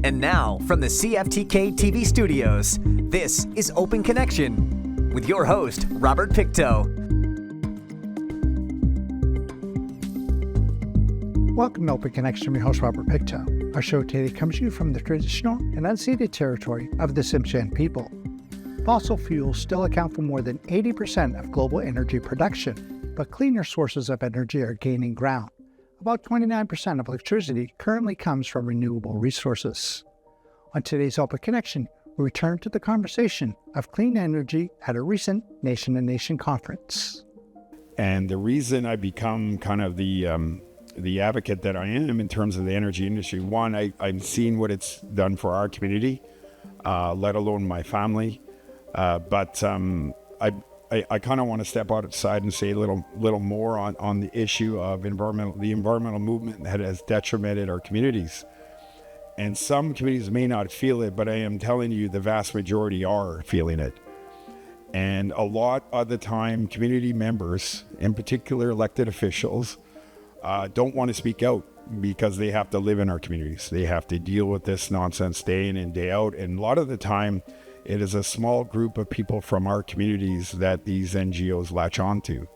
And now, from the CFTK-TV studios, this is Open Connection with your host, Robert Pictou. Welcome to Open Connection. I'm your host, Robert Pictou. Our show today comes to you from the traditional and unceded territory of the Tsimshian people. Fossil fuels still account for more than 80% of global energy production, but cleaner sources of energy are gaining ground. About 29% of electricity currently comes from renewable resources. On today's Open Connection, we return to the conversation of clean energy at a recent nation-to-nation conference. And the reason I become kind of the advocate that I am in terms of the energy industry, one, I'm seeing what it's done for our community, let alone my family. But I kind of want to step outside and say a little more on the issue of the environmental movement that has detrimented our communities. And some communities may not feel it, but I am telling you the vast majority are feeling it. And a lot of the time, community members, in particular elected officials, don't want to speak out because they have to live in our communities. They have to deal with this nonsense day in and day out. And a lot of the time, it is a small group of people from our communities that these NGOs latch onto.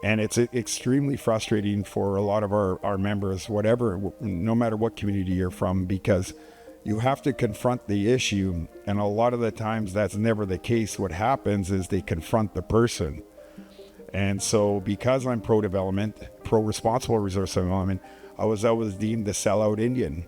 And it's extremely frustrating for a lot of our members, no matter what community you're from, because you have to confront the issue. And a lot of the times that's never the case. What happens is they confront the person. And so because I'm pro-development, pro-responsible resource development, I was always deemed the sellout Indian.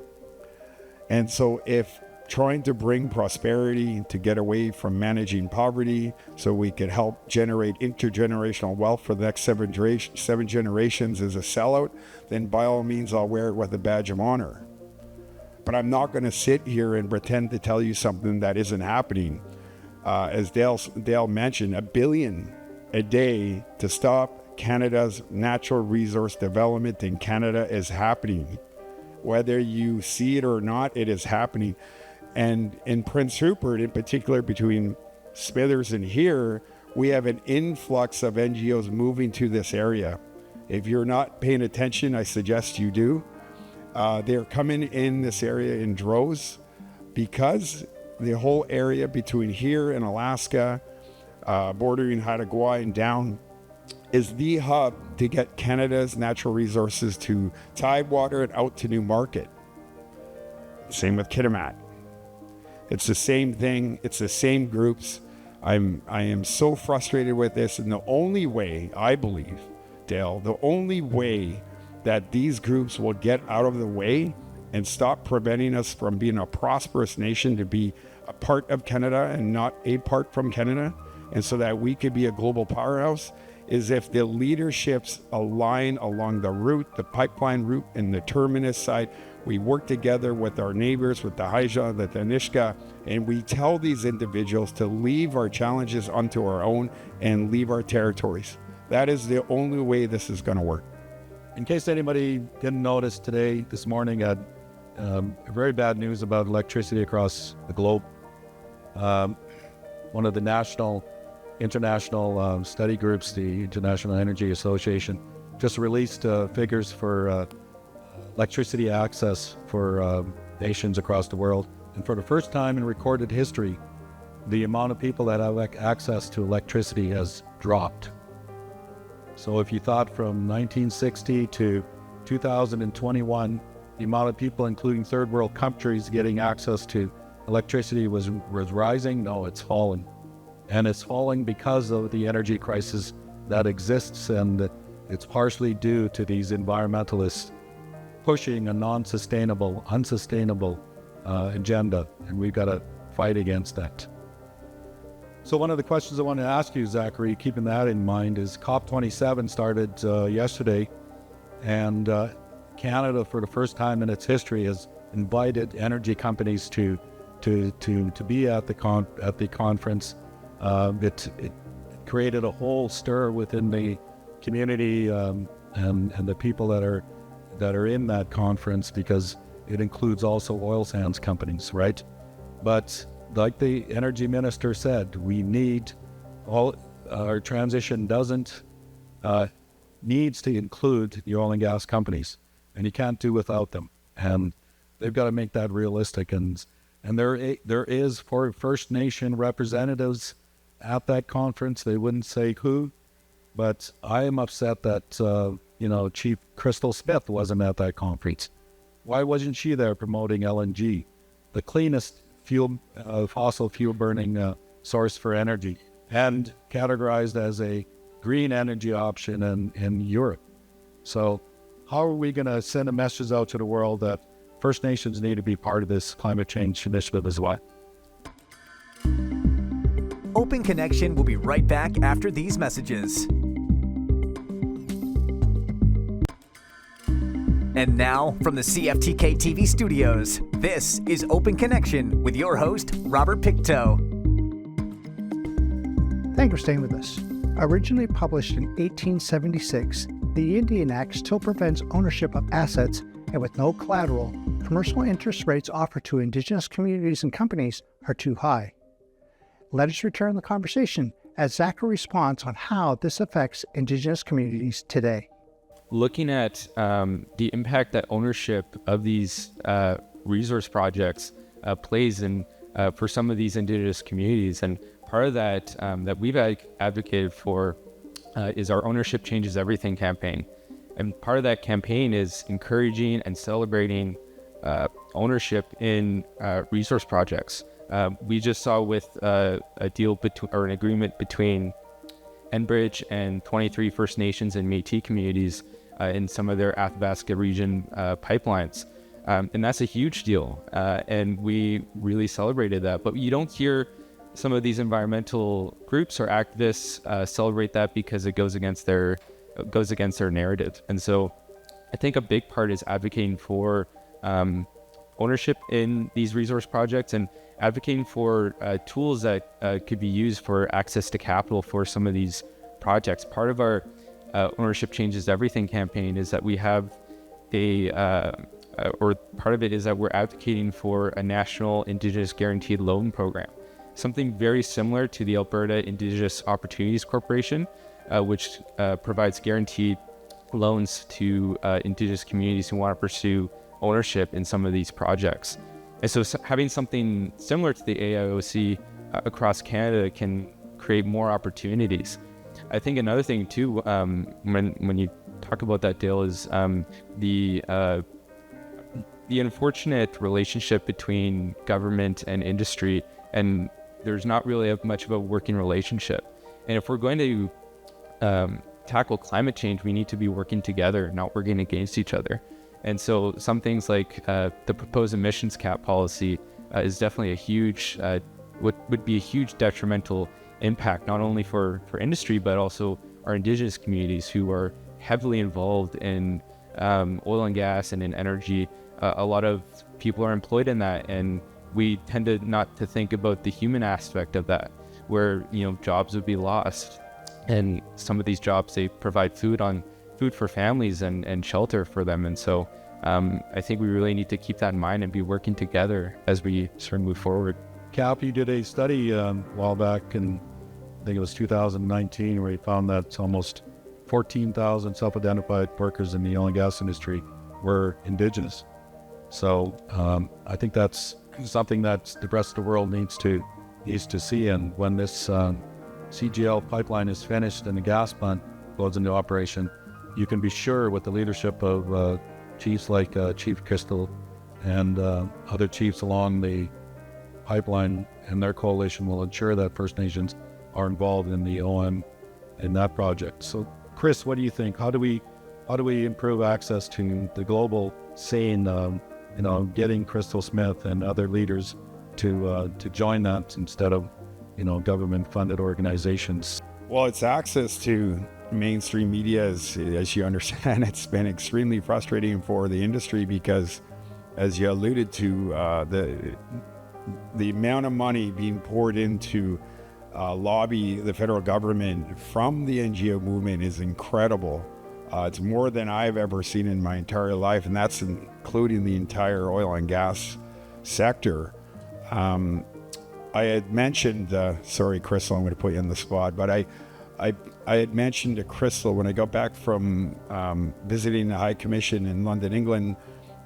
And so if trying to bring prosperity to get away from managing poverty so we could help generate intergenerational wealth for the next seven generations is a sellout, then by all means I'll wear it with a badge of honor. But I'm not going to sit here and pretend to tell you something that isn't happening. As Dale mentioned, $1 billion a day to stop Canada's natural resource development in Canada is happening. Whether you see it or not, it is happening. And in Prince Rupert, in particular, between Smithers and here, we have an influx of NGOs moving to this area. If you're not paying attention, I suggest you do. They're coming in this area in droves because the whole area between here and Alaska, bordering Haida and down, is the hub to get Canada's natural resources to Tidewater and out to Newmarket. Same with Kitimat. It's the same thing. It's the same groups. I am so frustrated with this. And the only way, I believe, Dale, the only way that these groups will get out of the way and stop preventing us from being a prosperous nation to be a part of Canada and not a part from Canada, and so that we could be a global powerhouse, is if the leaderships align along the route, the pipeline route, and the terminus side. We work together with our neighbors, with the Haija, the Tanishka, and we tell these individuals to leave our challenges onto our own and leave our territories. That is the only way this is going to work. In case anybody didn't notice this morning, very bad news about electricity across the globe. One of the international study groups, the International Energy Association, just released figures for electricity access for nations across the world. And for the first time in recorded history, the amount of people that have access to electricity has dropped. So if you thought from 1960 to 2021, the amount of people, including third world countries, getting access to electricity was rising, no, it's fallen. And it's falling because of the energy crisis that exists, and it's partially due to these environmentalists pushing a unsustainable agenda, and we've got to fight against that. So one of the questions I want to ask you, Zachary, keeping that in mind, is COP27 started yesterday, and Canada, for the first time in its history, has invited energy companies to be at the conference. It created a whole stir within the community and the people that are in that conference, because it includes also oil sands companies, right? But like the energy minister said, we need our transition needs to include the oil and gas companies, and you can't do without them. And they've got to make that realistic. And there is for First Nation representatives at that conference. They wouldn't say who, but I am upset that Chief Crystal Smith wasn't at that conference. Why wasn't she there promoting LNG, the cleanest fossil fuel burning source for energy, and categorized as a green energy option in Europe? So how are we going to send a message out to the world that First Nations need to be part of this climate change initiative as well? Open Connection will be right back after these messages. And now, from the CFTK-TV studios, this is Open Connection with your host, Robert Pictou. Thank you for staying with us. Originally published in 1876, the Indian Act still prevents ownership of assets, and with no collateral, commercial interest rates offered to Indigenous communities and companies are too high. Let us return the conversation as Zachary responds on how this affects Indigenous communities today. Looking at the impact that ownership of these resource projects plays in for some of these Indigenous communities, and part of that that we've advocated for is our Ownership Changes Everything campaign. And part of that campaign is encouraging and celebrating ownership in resource projects. We just saw with a deal or an agreement between Enbridge and 23 First Nations and Métis communities in some of their Athabasca region pipelines. And that's a huge deal. And we really celebrated that. But you don't hear some of these environmental groups or activists celebrate that because it goes against their narrative. And so I think a big part is advocating for ownership in these resource projects and advocating for tools that could be used for access to capital for some of these projects. Part of our Ownership Changes Everything campaign is that we have or part of it is that we're advocating for a national Indigenous guaranteed loan program, something very similar to the Alberta Indigenous Opportunities Corporation, which provides guaranteed loans to Indigenous communities who want to pursue ownership in some of these projects. And so having something similar to the AIOC across Canada can create more opportunities. I think another thing too, when you talk about that, Dale, is the unfortunate relationship between government and industry, and there's not really much of a working relationship. And if we're going to tackle climate change, we need to be working together, not working against each other. And so some things like the proposed emissions cap policy is definitely a huge, would be a huge detrimental impact, not only for industry, but also our Indigenous communities who are heavily involved in oil and gas and in energy. A lot of people are employed in that, and we tend to not to think about the human aspect of that, where jobs would be lost. And some of these jobs, they provide food for families and shelter for them. And so I think we really need to keep that in mind and be working together as we sort of move forward. Cap, you did a study a while back, and I think it was 2019, where you found that almost 14,000 self-identified workers in the oil and gas industry were Indigenous. So I think that's something that the rest of the world needs to see. And when this CGL pipeline is finished and the gas plant goes into operation, you can be sure with the leadership of chiefs like Chief Crystal and other chiefs along the pipeline and their coalition will ensure that First Nations are involved in the OM in that project. So Chris, what do you think? How do we improve access to the global scene, getting Crystal Smith and other leaders to join that instead of government funded organizations? Well, it's access to mainstream media, as you understand. It's been extremely frustrating for the industry because, as you alluded to, the amount of money being poured into lobby the federal government from the NGO movement is incredible. It's more than I've ever seen in my entire life, and that's including the entire oil and gas sector. I had mentioned, sorry, Crystal, I'm going to put you on the spot, but I had mentioned to Crystal when I got back from visiting the High Commission in London, England,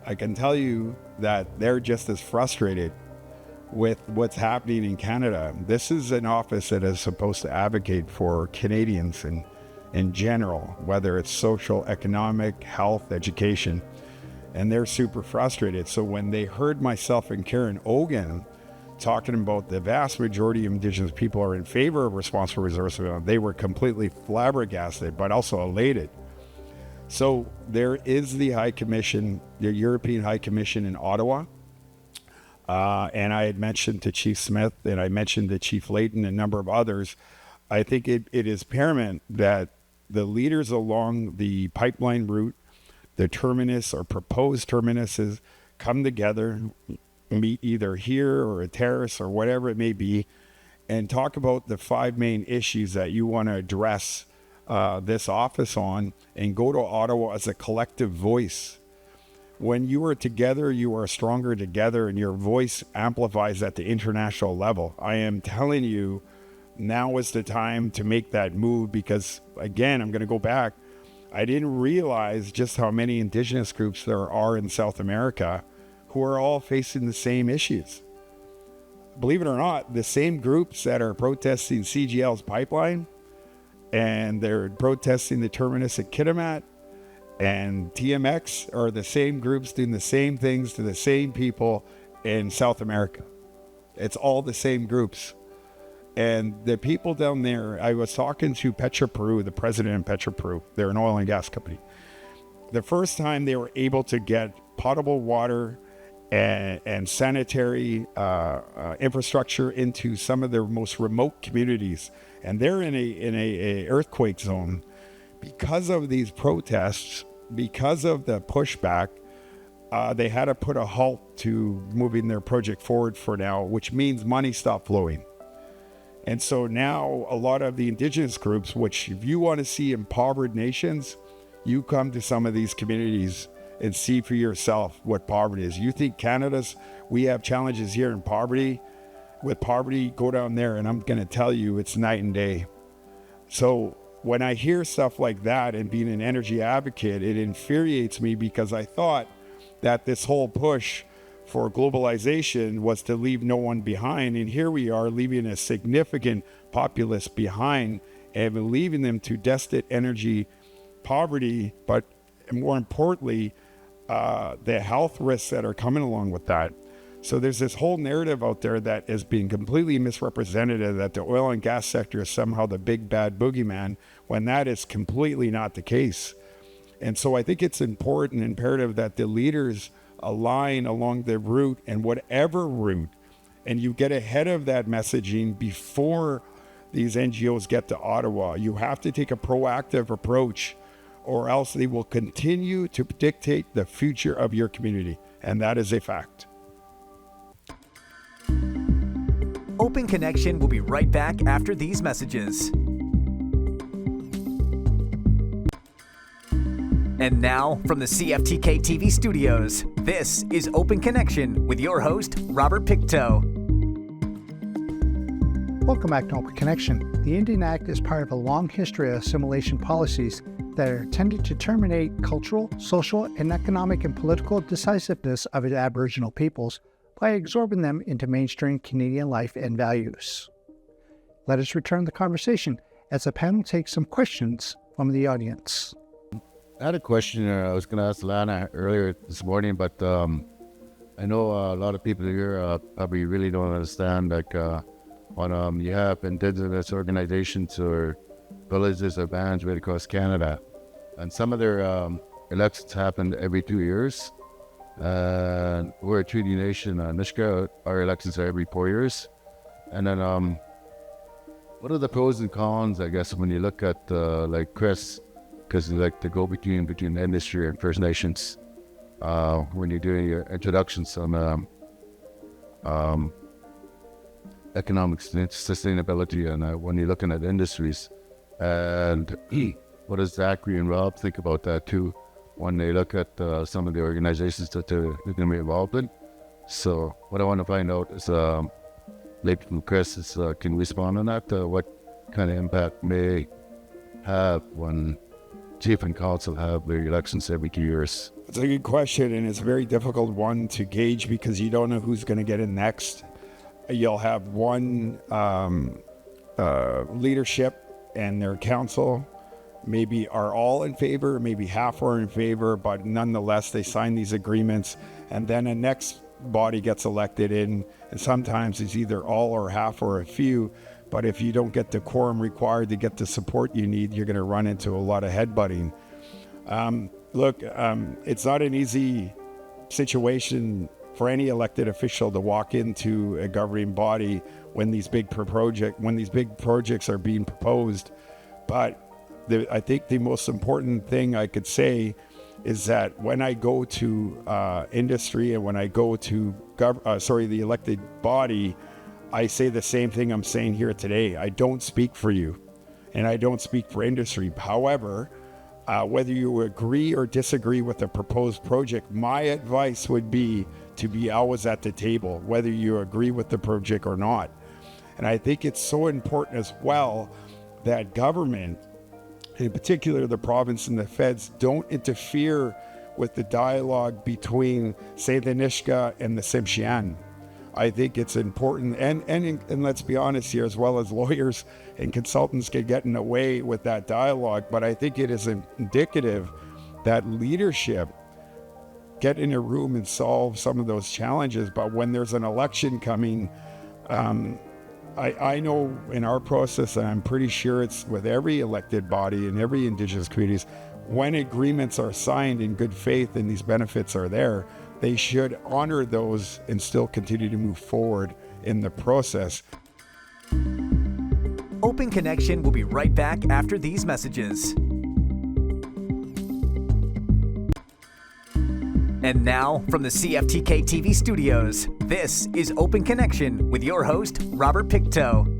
I can tell you that they're just as frustrated with what's happening in Canada. This is an office that is supposed to advocate for Canadians and in general, whether it's social, economic, health, education, and they're super frustrated. So when they heard myself and Karen Ogan talking about the vast majority of Indigenous people are in favor of responsible resource development, they were completely flabbergasted, but also elated. So there is the High Commission, the European High Commission in Ottawa. And I had mentioned to Chief Smith and I mentioned to Chief Layton and a number of others. I think it is paramount that the leaders along the pipeline route, the terminus or proposed terminuses, come together, meet either here or a terrace or whatever it may be, and talk about the 5 main issues that you want to address this office on, and go to Ottawa as a collective voice. When you are together, you are stronger together, and your voice amplifies at the international level. I am telling you, now is the time to make that move, because again, I'm going to go back. I didn't realize just how many Indigenous groups there are in South America who are all facing the same issues. Believe it or not, the same groups that are protesting CGL's pipeline, and they're protesting the terminus at Kitimat and TMX, are the same groups doing the same things to the same people in South America. It's all the same groups. And the people down there, I was talking to Petroperu, the president of Petroperu. They're an oil and gas company. The first time they were able to get potable water and sanitary infrastructure into some of their most remote communities, and they're in a earthquake zone. Because of these protests, because of the pushback, they had to put a halt to moving their project forward for now, which means money stopped flowing. And so now a lot of the Indigenous groups, which if you want to see impoverished nations, you come to some of these communities and see for yourself what poverty is. You think we have challenges here in poverty. With poverty, go down there, and I'm going to tell you it's night and day. So when I hear stuff like that, and being an energy advocate, it infuriates me, because I thought that this whole push for globalization was to leave no one behind. And here we are leaving a significant populace behind and leaving them to desperate energy poverty, but more importantly, the health risks that are coming along with that. So there's this whole narrative out there that is being completely misrepresented, that the oil and gas sector is somehow the big bad boogeyman, when that is completely not the case. And so I think it's important, imperative, that the leaders align along the route, and whatever route, and you get ahead of that messaging before these NGOs get to Ottawa. You have to take a proactive approach, or else they will continue to dictate the future of your community. And that is a fact. Open Connection will be right back after these messages. And now, from the CFTK-TV studios, this is Open Connection with your host, Robert Pictou. Welcome back to Open Connection. The Indian Act is part of a long history of assimilation policies that are intended to terminate cultural, social, and economic and political decisiveness of its Aboriginal peoples by absorbing them into mainstream Canadian life and values. Let us return the conversation as the panel takes some questions from the audience. I had a question I was going to ask Lana earlier this morning, but I know a lot of people here probably really don't understand, like when you have Indigenous organizations or villages or bands right across Canada, and some of their elections happen every 2 years. We're a treaty nation. Michigan, our elections are every 4 years. And then what are the pros and cons, I guess, when you look at like Chris, because like the go-between between industry and First Nations, when you're doing your introductions on economic sustainability, and when you're looking at industries, and what does Zachary and Rob think about that too, when they look at some of the organizations that they're going to be involved in? So what I want to find out is, maybe from Chris, is can you respond on that? What kind of impact may have when Chief and Council have their elections every 2 years? It's a good question, and it's a very difficult one to gauge because you don't know who's going to get in next. You'll have one leadership and their council maybe are all in favor, maybe half are in favor, but nonetheless they sign these agreements, and then a next body gets elected in, and sometimes it's either all or half or a few. But if you don't get the quorum required to get the support you need, you're going to run into a lot of headbutting. It's not an easy situation for any elected official to walk into a governing body when these big projects are being proposed. But I think the most important thing I could say is that when I go to industry and when I go to the elected body, I say the same thing I'm saying here today. I don't speak for you, and I don't speak for industry. However, whether you agree or disagree with the proposed project, my advice would be to be always at the table, whether you agree with the project or not. And I think it's so important as well that government, in particular the province and the feds, don't interfere with the dialogue between, say, the Nisga'a and the Tsimshian. I think it's important, and let's be honest here, as well as lawyers and consultants can get in the way with that dialogue, but I think it is indicative that leadership get in a room and solve some of those challenges. But when there's an election coming, I know in our process, and I'm pretty sure it's with every elected body and every Indigenous communities, when agreements are signed in good faith and these benefits are there, they should honor those and still continue to move forward in the process. Open Connection will be right back after these messages. And now, from the CFTK-TV studios, this is Open Connection with your host, Robert Pictou.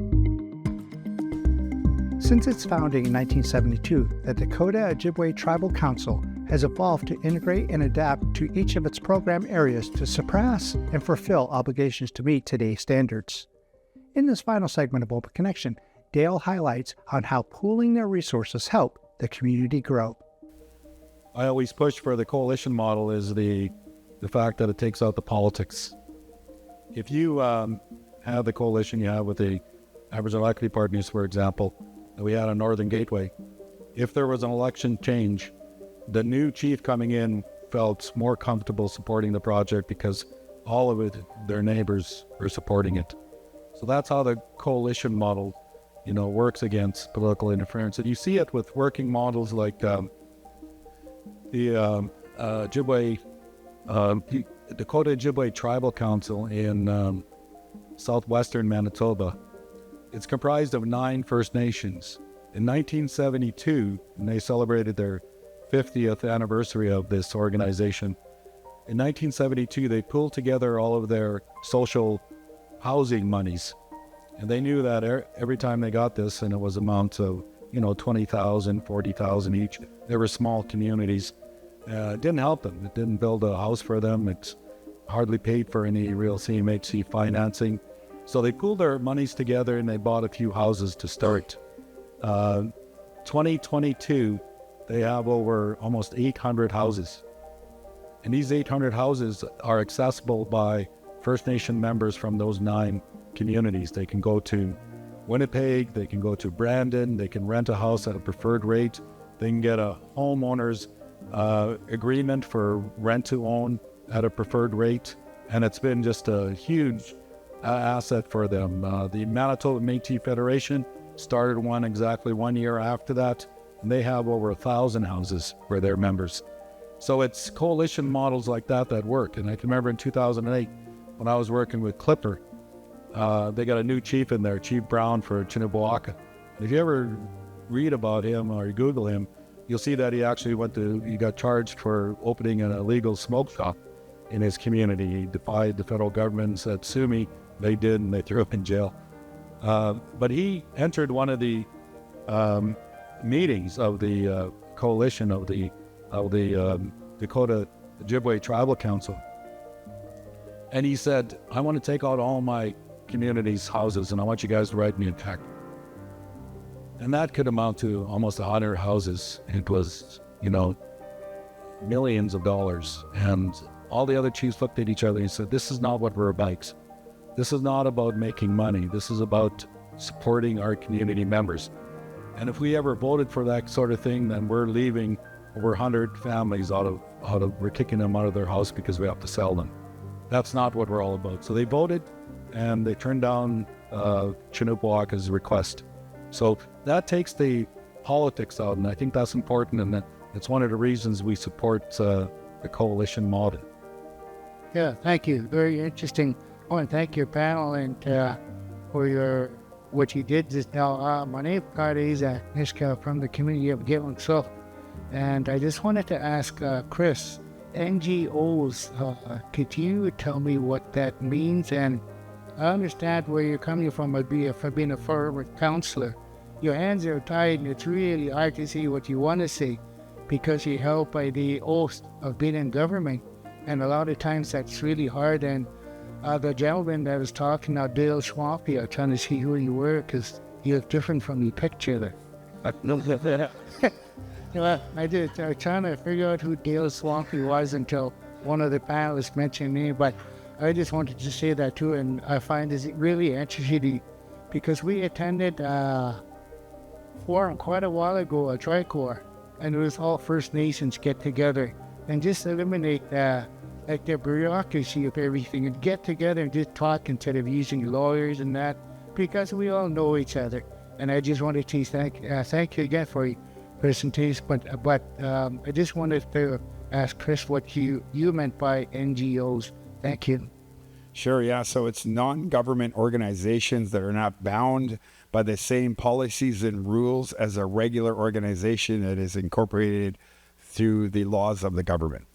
Since its founding in 1972, the Dakota Ojibwe Tribal Council has evolved to integrate and adapt to each of its program areas to surpass and fulfill obligations to meet today's standards. In this final segment of Open Connection, Dale highlights on how pooling their resources help the community grow. I always push for the coalition model is the fact that it takes out the politics. If you have the coalition you have with the Aboriginal Equity Partners, for example, that we had on Northern Gateway, if there was an election change, the new chief coming in felt more comfortable supporting the project because all of it, their neighbors were supporting it. So that's how the coalition model, works against political interference. And you see it with working models like the Ojibwe, Dakota Ojibwe Tribal Council in southwestern Manitoba. It's comprised of 9 First Nations. In 1972, when they celebrated their 50th anniversary of this organization, in 1972, they pulled together all of their social housing monies. And they knew that every time they got this, and it was amounts of, $20,000, $40,000 each, they were small communities. It didn't help them. It didn't build a house for them. It hardly paid for any real CMHC financing. So they pooled their monies together and they bought a few houses to start. 2022, they have over almost 800 houses. And these 800 houses are accessible by First Nation members from those 9 communities. They can go to Winnipeg, they can go to Brandon, they can rent a house at a preferred rate, they can get a homeowner's agreement for rent to own at a preferred rate, and it's been just a huge asset for them. The Manitoba Métis Federation started one exactly 1 year after that, and they have over 1,000 houses for their members. So it's coalition models like that work. And I can remember in 2008 when I was working with Clipper, they got a new chief in there, Chief Brown for Chinabuaka. And if you ever read about him or you Google him, you'll see that he actually he got charged for opening an illegal smoke shop in his community. He defied the federal government and said, "Sue me." They did, and they threw him in jail. But he entered one of the meetings of the coalition of the Dakota Ojibwe Tribal Council, and he said, "I want to take out all my community's houses, and I want you guys to write me a check." And that could amount to almost 100 houses. It was, millions of dollars. And all the other chiefs looked at each other and said, this is not what we're about. This is not about making money. This is about supporting our community members. And if we ever voted for that sort of thing, then we're leaving over 100 families we're kicking them out of their house because we have to sell them. That's not what we're all about. So they voted and they turned down Chinookwaaka's request. So that takes the politics out, and I think that's important, and it's one of the reasons we support the coalition model. Yeah, thank you. Very interesting. I want to thank your panel and for what you did just now. My name is Kardeza Nishka from the community of Gitland South, and I just wanted to ask Chris, NGOs, could you tell me what that means? And I understand where you're coming from. For being a former counselor, your hands are tied, and it's really hard to see what you want to say because you're held by the oath of being in government, and a lot of times that's really hard. And the gentleman that was talking now, Dale Swampy, I'm trying to see who you were because you look different from the picture there. I was trying to figure out who Dale Swampy was until one of the panelists mentioned me, but I just wanted to say that too, and I find this really interesting because we attended forum quite a while ago, a Tricor, and it was all First Nations get together and just eliminate like the bureaucracy of everything and get together and just talk instead of using lawyers and that, because we all know each other. And I just wanted to thank you again for your presentation, but I just wanted to ask Chris what you meant by NGOs. Thank you. Sure, yeah. So it's non-government organizations that are not bound by the same policies and rules as a regular organization that is incorporated through the laws of the government.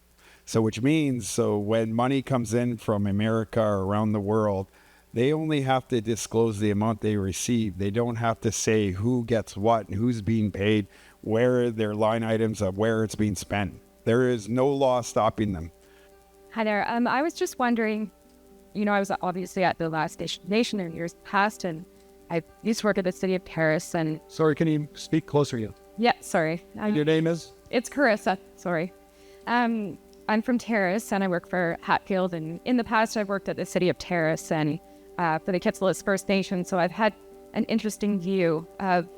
So which means, when money comes in from America or around the world, they only have to disclose the amount they receive. They don't have to say who gets what and who's being paid, where their line items of where it's being spent. There is no law stopping them. Hi there. I was just wondering, I was obviously at the last nation in years past, and I used to work at the city of Terrace. And sorry, can you speak closer? Yeah, sorry. Your name is? It's Carissa. Sorry. I'm from Terrace, and I work for Hatfield. And in the past, I've worked at the city of Terrace and for the Kitsillis First Nation. So I've had an interesting view of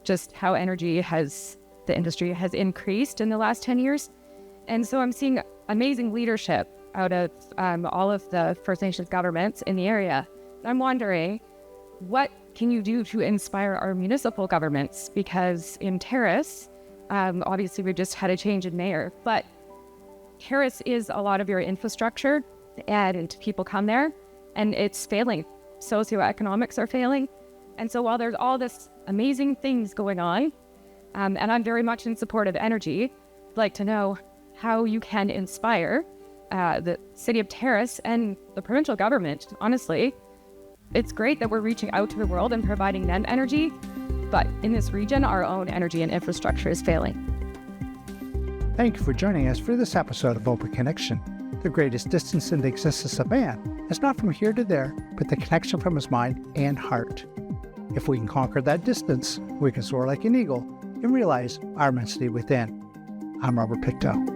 just how the industry has increased in the last 10 years. And so I'm seeing amazing leadership out of all of the First Nations governments in the area. I'm wondering, what can you do to inspire our municipal governments? Because in Terrace, obviously we've just had a change in mayor, but Terrace is a lot of your infrastructure, and people come there, and it's failing. Socioeconomics are failing. And so while there's all this amazing things going on, and I'm very much in support of energy, I'd like to know how you can inspire the city of Terrace and the provincial government. Honestly, it's great that we're reaching out to the world and providing them energy, but in this region, our own energy and infrastructure is failing. Thank you for joining us for this episode of Open Connection. The greatest distance in the existence of man is not from here to there, but the connection from his mind and heart. If we can conquer that distance, we can soar like an eagle and realize our immensity within. I'm Robert Pictou.